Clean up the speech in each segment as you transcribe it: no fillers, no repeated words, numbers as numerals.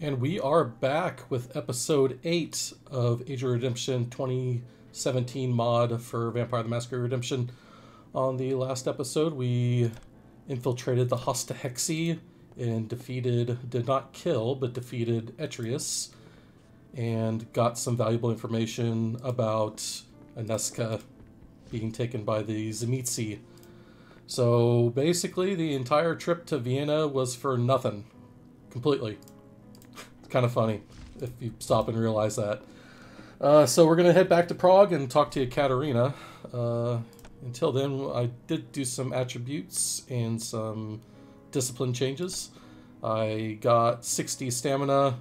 And we are back with episode 8 of Age of Redemption 2017 mod for Vampire the Masquerade Redemption. On the last episode, we infiltrated the Hosta Hexi and did not kill, but defeated Etrius, and got some valuable information about Anezka being taken by the Tzimisce. So basically, the entire trip to Vienna was for nothing. Completely. Kind of funny if you stop and realize that. So we're going to head back to Prague and talk to Ecaterina. Until then, I did do some attributes and some discipline changes. I got 60 stamina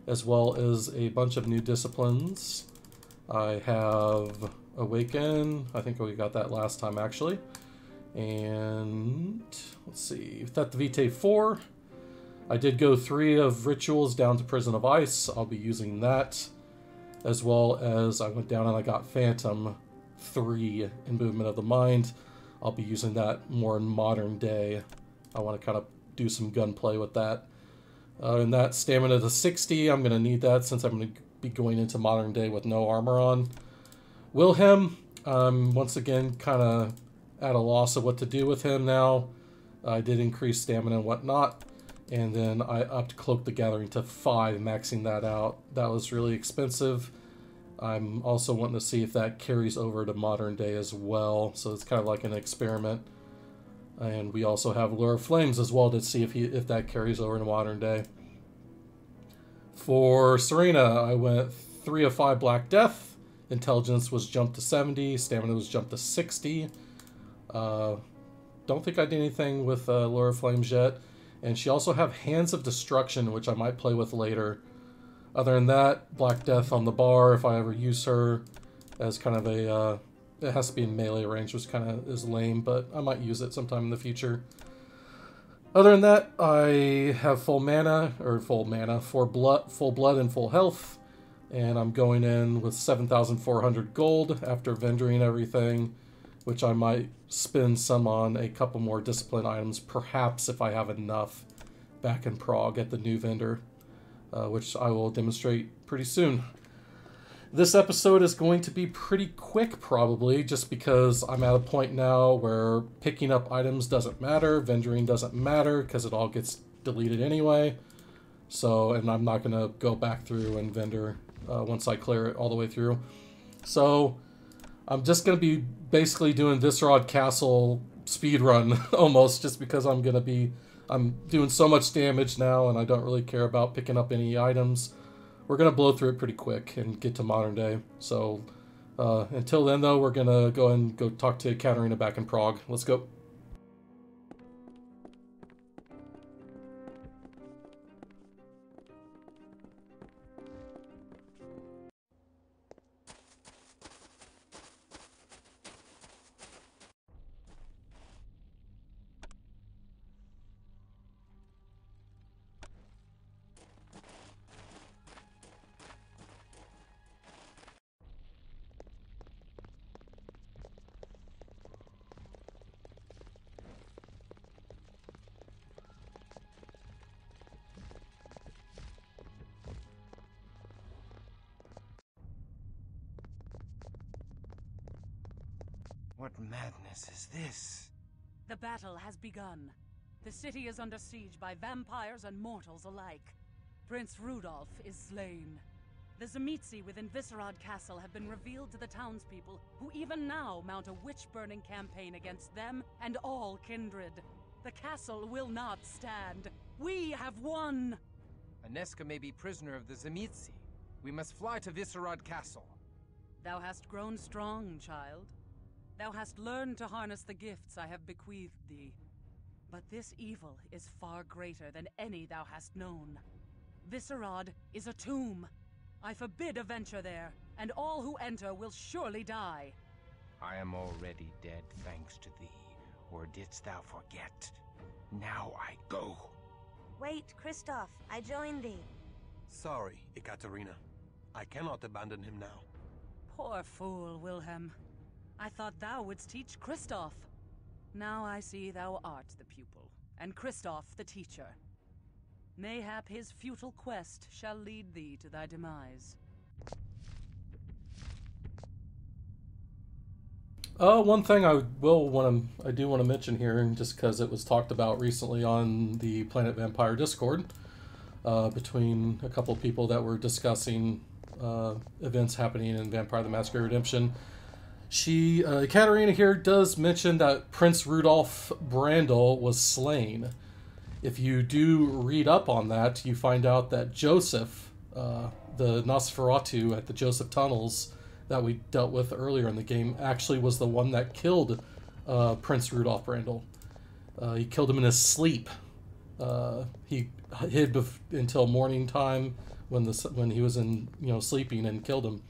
as well as a bunch of new disciplines. I have Awaken. I think we got that last time actually. And let's see, Thet Vitae 4. I did go 3 of Rituals down to Prison of Ice. I'll be using that. As well as I went down and I got Phantom 3 in Movement of the Mind. I'll be using that more in modern day. I want to kind of do some gunplay with that. And that stamina to 60, I'm going to need that since I'm going to be going into modern day with no armor on. Wilhelm, once again, kind of at a loss of what to do with him now. I did increase stamina and whatnot. And then I upped Cloak the Gathering to 5, maxing that out. That was really expensive. I'm also wanting to see if that carries over to modern day as well. So it's kind of like an experiment. And we also have Lure of Flames as well to see if that carries over to modern day. For Serena, I went 3 of 5 Black Death. Intelligence was jumped to 70. Stamina was jumped to 60. Don't think I did anything with Lure of Flames yet. And she also have Hands of Destruction, which I might play with later. Other than that, Black Death on the bar, if I ever use her as kind of a... it has to be in melee range, which kind of is lame, but I might use it sometime in the future. Other than that, I have full blood and full health. And I'm going in with 7,400 gold after vendoring everything, which I might spend some on a couple more discipline items, perhaps if I have enough back in Prague at the new vendor, which I will demonstrate pretty soon. This episode is going to be pretty quick, probably, just because I'm at a point now where picking up items doesn't matter, vendoring doesn't matter, because it all gets deleted anyway. So, and I'm not going to go back through and vendor once I clear it all the way through. So I'm just going to be basically doing Vysehrad Castle speedrun almost, just because I'm doing so much damage now and I don't really care about picking up any items. We're going to blow through it pretty quick and get to modern day. So until then though, we're going to go talk to Ecaterina back in Prague. Let's go. What madness is this? The battle has begun. The city is under siege by vampires and mortals alike. Prince Rudolf is slain. The Tzimisce within Vysehrad Castle have been revealed to the townspeople, who even now mount a witch-burning campaign against them and all kindred. The castle will not stand. We have won! Anezka may be prisoner of the Tzimisce. We must fly to Vysehrad Castle. Thou hast grown strong, child. Thou hast learned to harness the gifts I have bequeathed thee. But this evil is far greater than any thou hast known. Vysehrad is a tomb. I forbid a venture there, and all who enter will surely die. I am already dead thanks to thee, or didst thou forget? Now I go. Wait, Christof, I join thee. Sorry, Ecaterina. I cannot abandon him now. Poor fool, Wilhelm. I thought thou wouldst teach Christof. Now I see thou art the pupil, and Christof the teacher. Mayhap his futile quest shall lead thee to thy demise. One thing I do want to mention here, and just because it was talked about recently on the Planet Vampire Discord, between a couple of people that were discussing events happening in Vampire the Masquerade Redemption. Ecaterina here does mention that Prince Rudolf Brandel was slain. If you do read up on that, you find out that Joseph, the Nosferatu at the Joseph Tunnels that we dealt with earlier in the game, actually was the one that killed Prince Rudolf Brandel. He killed him in his sleep. He hid until morning time when he was sleeping, and killed him.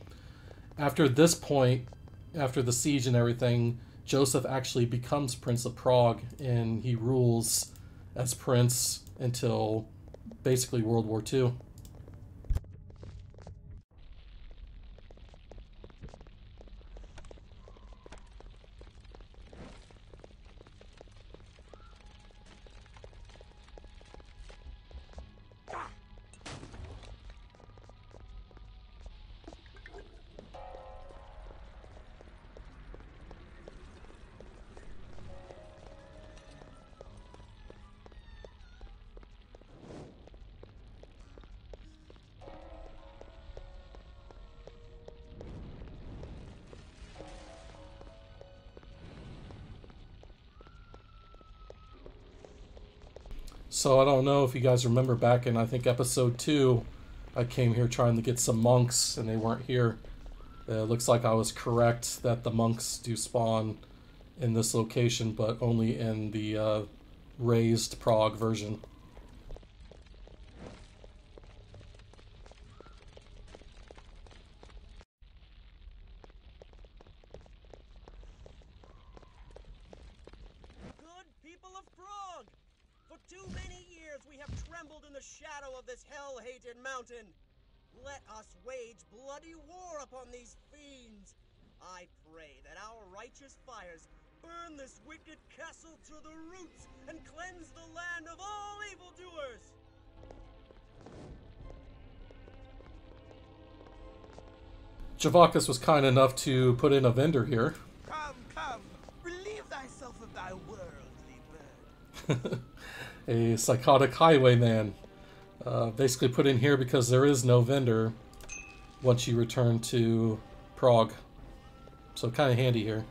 After this point, after the siege and everything, Joseph actually becomes Prince of Prague, and he rules as prince until basically World War II. So I don't know if you guys remember back in, I think, episode 2, I came here trying to get some monks, and they weren't here. It looks like I was correct that the monks do spawn in this location, but only in the razed Prague version. Good people of Prague! For too many years we have trembled in the shadow of this hell-hated mountain. Let us wage bloody war upon these fiends. I pray that our righteous fires burn this wicked castle to the roots and cleanse the land of all evildoers. Javakas was kind enough to put in a vendor here. Come, come, relieve thyself of thy worldly burden. A psychotic highwayman. Basically put in here because there is no vendor once you return to Prague. So kind of handy here.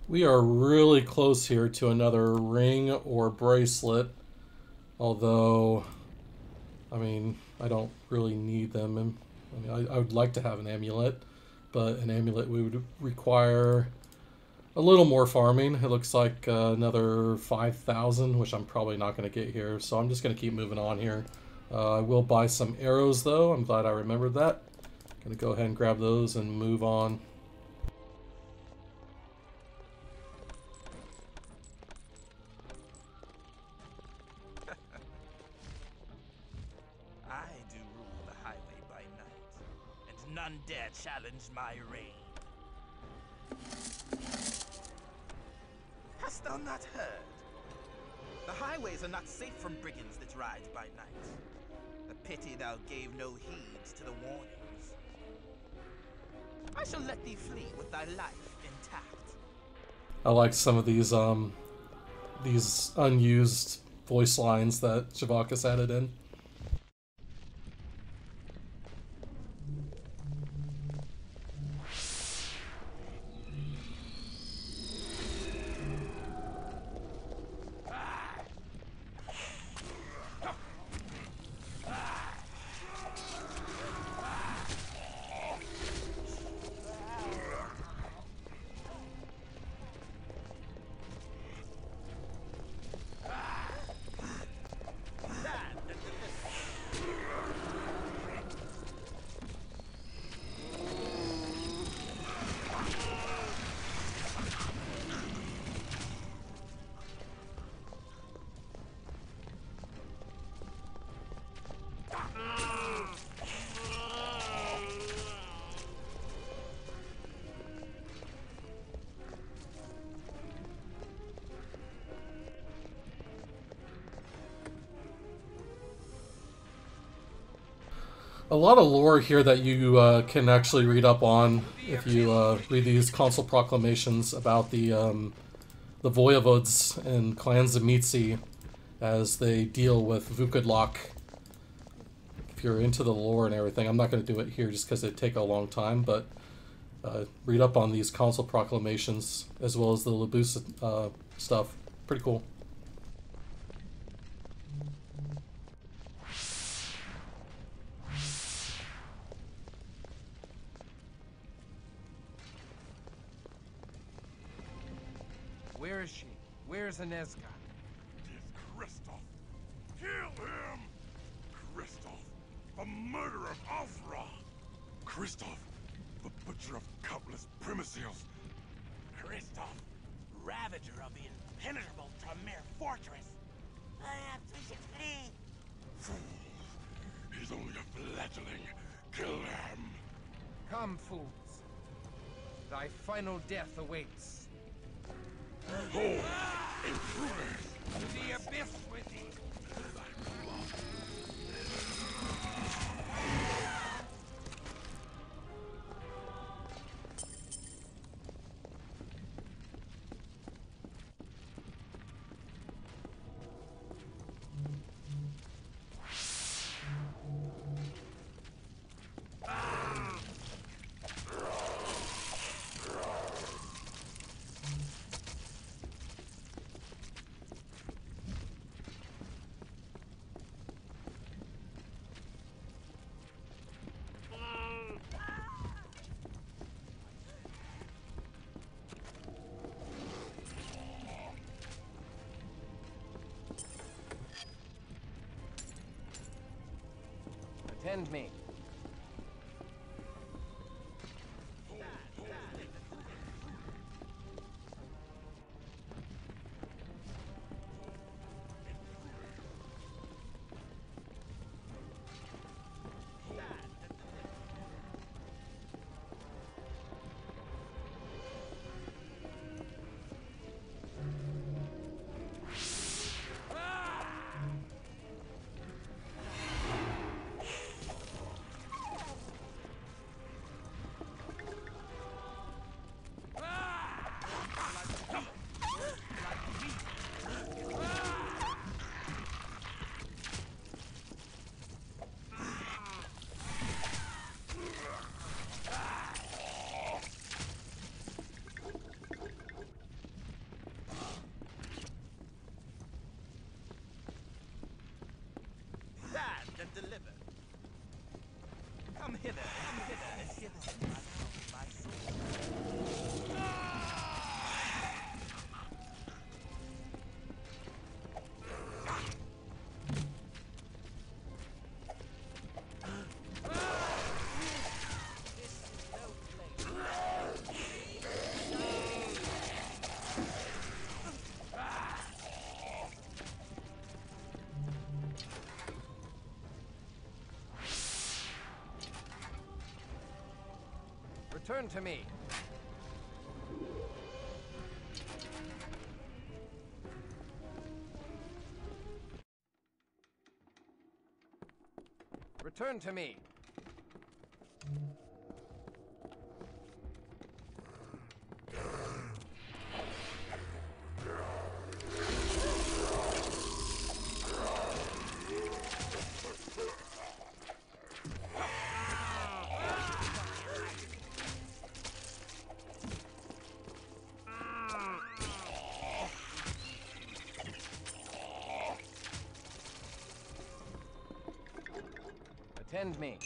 We are really close here to another ring or bracelet, although, I mean, I don't really need them. I mean, I would like to have an amulet, but an amulet would require a little more farming. It looks like another 5,000, which I'm probably not going to get here, so I'm just going to keep moving on here. I will buy some arrows, though. I'm glad I remembered that. Going to go ahead and grab those and move on. None dare challenge my reign. Hast thou not heard? The highways are not safe from brigands that ride by night. A pity thou gave no heed to the warnings. I shall let thee flee with thy life intact. I like some of these unused voice lines that Javakas added in. A lot of lore here that you can actually read up on if you read these consul proclamations about the voivodes and Clan Tzimisce as they deal with Vukadlok. If you're into the lore and everything, I'm not going to do it here just because it'd take a long time, but read up on these consul proclamations as well as the Labusa stuff. Pretty cool. Where is she? Where's Anezka? It is Christof. Kill him! Christof, the murderer of Azra! Christof, the butcher of countless primicils! Christof, ravager of the impenetrable Tremere fortress! I have to flee! Fools! He's only a fledgling! Kill him! Come, fools. Thy final death awaits. Oh! Intruders! To the abyss with thee! Attend me. Deliver. Come hither, and hither, my sword. Return to me. Return to me. Attend me.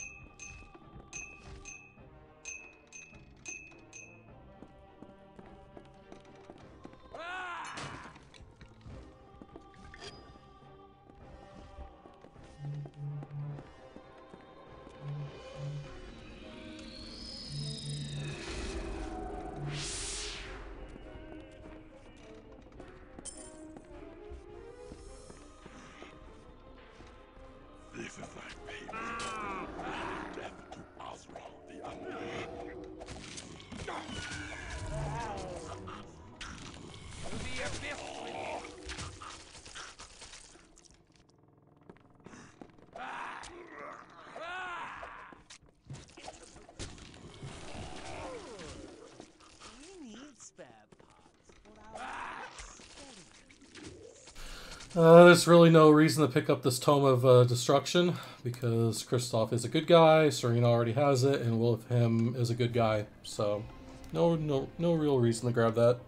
This is thy payment. There's really no reason to pick up this Tome of Destruction, because Christof is a good guy, Serena already has it, and Wilhelm is a good guy, so no real reason to grab that.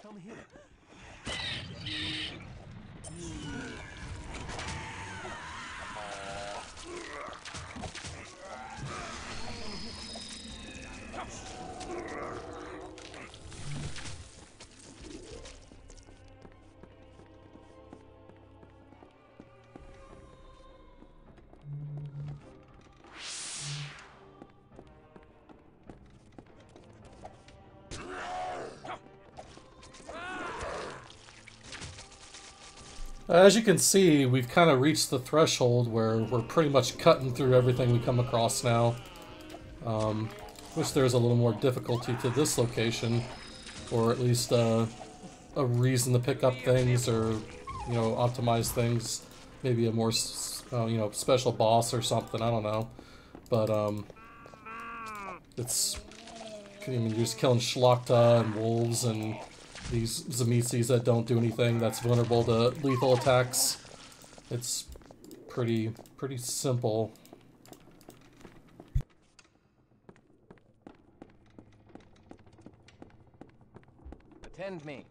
Come here. As you can see, we've kind of reached the threshold where we're pretty much cutting through everything we come across now. Wish there was a little more difficulty to this location, or at least a reason to pick up things, or you know, optimize things. Maybe a more you know, special boss or something. I don't know, but it's, I mean, you're just killing Schlachta and wolves and these Tzimisces that don't do anything, that's vulnerable to lethal attacks. It's pretty simple. Attend me.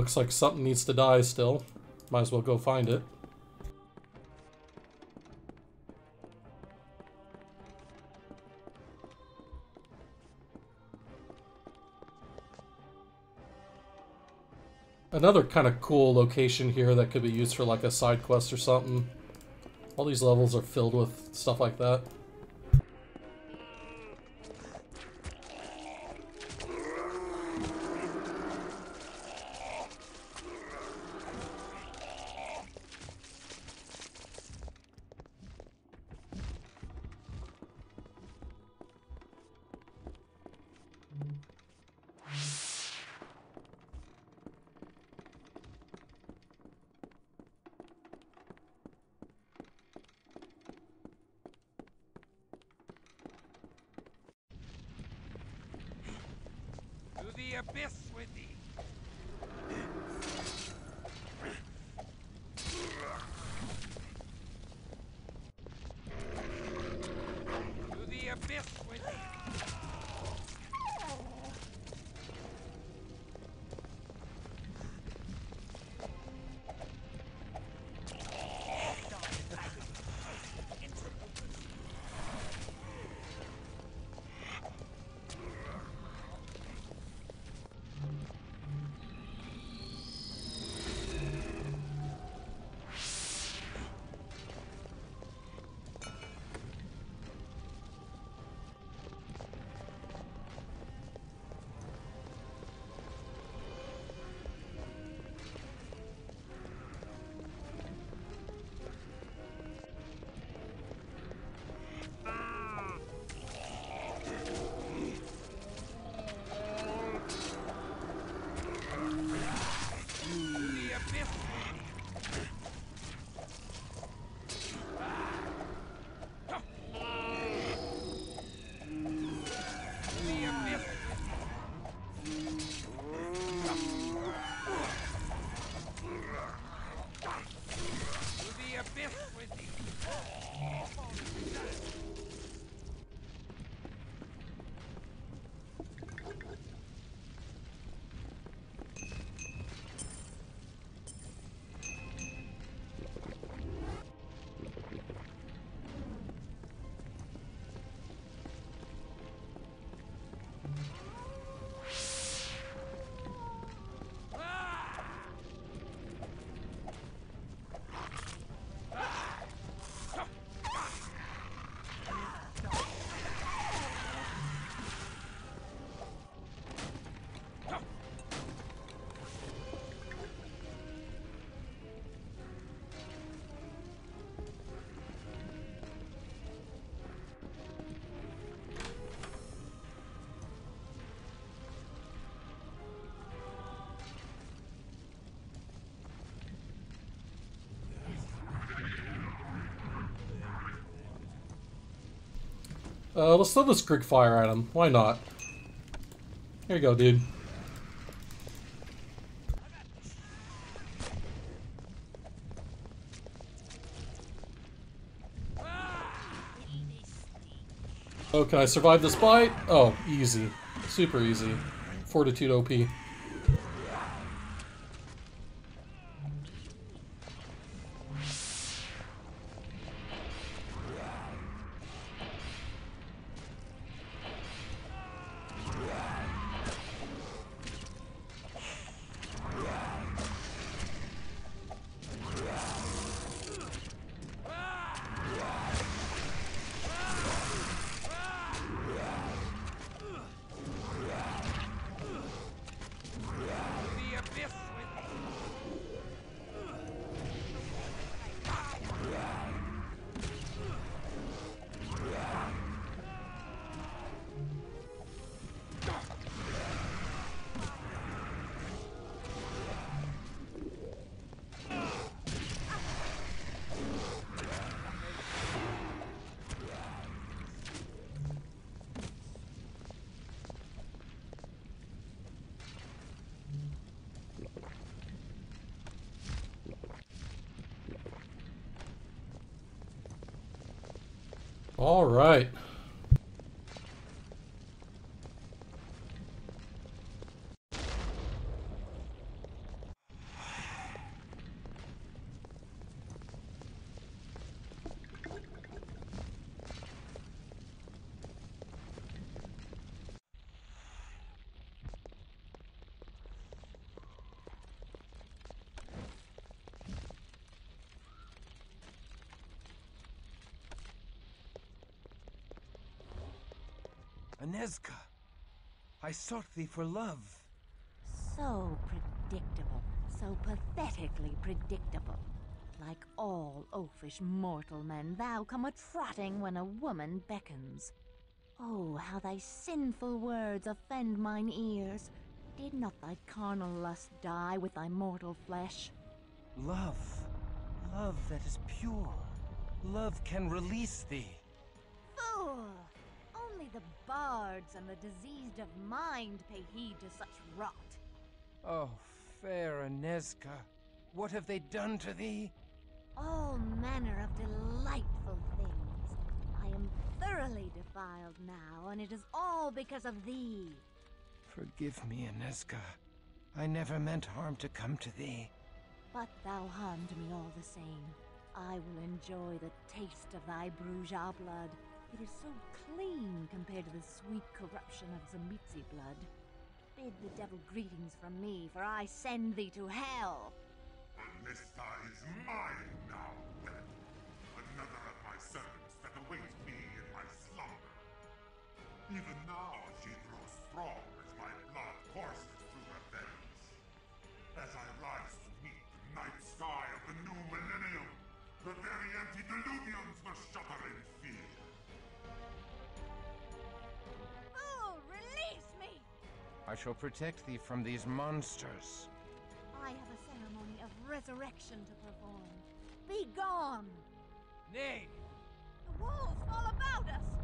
Looks like something needs to die still. Might as well go find it. Another kind of cool location here that could be used for like a side quest or something. All these levels are filled with stuff like that. The abyss with thee. To the abyss with thee. Let's throw this Grig Fire at him. Why not? Here you go, dude. Oh, can I survive this bite? Oh, easy. Super easy. Fortitude OP. All right. Anezka, I sought thee for love. So predictable, so pathetically predictable. Like all oafish mortal men, thou come a-trotting when a woman beckons. Oh, how thy sinful words offend mine ears. Did not thy carnal lust die with thy mortal flesh? Love. Love that is pure. Love can release thee. Fool! Only the bards and the diseased of mind pay heed to such rot. Oh, fair Anezka, what have they done to thee? All manner of delightful things. I am thoroughly defiled now, and it is all because of thee. Forgive me, Anezka. I never meant harm to come to thee. But thou harmed me all the same. I will enjoy the taste of thy Bruja blood. It is so clean compared to the sweet corruption of Tzimisce blood. Bid the devil greetings from me, for I send thee to hell. Anezka is mine now, then. Another of my servants that awaits me in my slumber. Even now she grows strong as my blood courses through her veins. As I rise to meet the night sky of the new millennium, the very antediluvians must shudder in fear. Oh, release me! I shall protect thee from these monsters. I have a ceremony of resurrection to perform. Be gone! Nay! The wolves all about us!